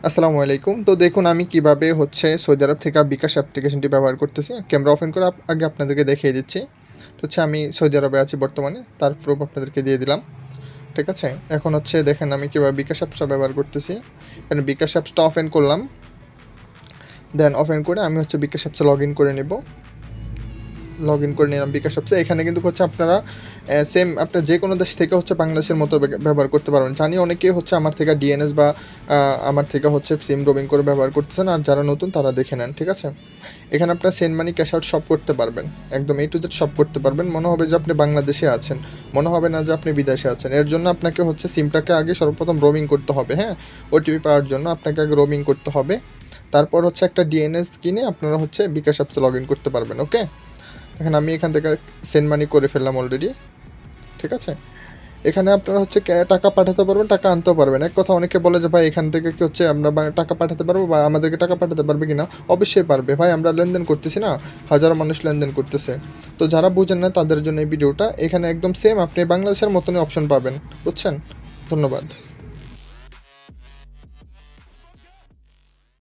আসসালামু আলাইকুম। তো দেখুন আমি কিভাবে হচ্ছে সৌদি আরব থেকে বিকাশ অ্যাপ্লিকেশনটি ব্যবহার করতেছি। ক্যামেরা ওপেন করে আগে আপনাদেরকে দেখিয়ে দিচ্ছি। তো হচ্ছে আমি সৌদি আরবে আছি বর্তমানে। তার প্রুফ আপনাদেরকে দিয়ে দিলাম। ঠিক আছে? এখন হচ্ছে দেখেন আমি কিভাবে বিকাশ অ্যাপসটা ব্যবহার করতেছি। এখানে বিকাশ অ্যাপসটা ওপেন করলাম। দেন ওপেন করে আমি হচ্ছে বিকাশ অ্যাপসে লগইন করে নিব। লগইন করে নিলাম বিকাশ অ্যাপসে। এখানে কিন্তু হচ্ছে আপনারা সেম আপনার যেকোনো দেশ থেকে হচ্ছে বাংলাদেশের মতো ব্যবহার করতে পারবেন। জানি অনেকেই হচ্ছে আমার থেকে ডিএনএস বা আমার থেকে হচ্ছে সিম রোমিং করে ব্যবহার করতেছেন। আর যারা নতুন তারা দেখে নেন। ঠিক আছে? এখানে আপনার সেন্ড মানি, ক্যাশ আউট সব করতে পারবেন। একদম A to Z সব করতে পারবেন। মনে হবে যে আপনি বাংলাদেশে আছেন। মনে হবে না যে আপনি বিদেশে আছেন। এর জন্য আপনাকে হচ্ছে সিমটাকে আগে সর্বপ্রথম রোমিং করতে হবে, হ্যাঁ? ওটিপি পাওয়ার জন্য আপনাকে আগে রোমিং করতে হবে। তারপর হচ্ছে একটা ডিএনএস কিনে আপনারা হচ্ছে বিকাশ অ্যাপসে লগইন করতে পারবেন। ওকে? দেখেন আমি এখান থেকে সেন্ড মানি করে ফেললাম অলরেডি। ঠিক আছে? এখানে আপনারা হচ্ছে টাকা পাঠাতে পারবেন, টাকা আনতেও পারবেন। এক কথা অনেকে বলে যে ভাই এখান থেকে কি হচ্ছে আমরা টাকা পাঠাতে পারবো বা আমাদেরকে টাকা পাঠাতে পারবে কিনা? অবশ্যই পারবে ভাই, আমরা লেনদেন করতেছি না? হাজারো মানুষ লেনদেন করতেছে। তো যারা বুঝেন না তাদের জন্য এই ভিডিওটা। এখানে একদম সেম আপনি বাংলাদেশের মতনই অপশন পাবেন। বুঝছেন? ধন্যবাদ।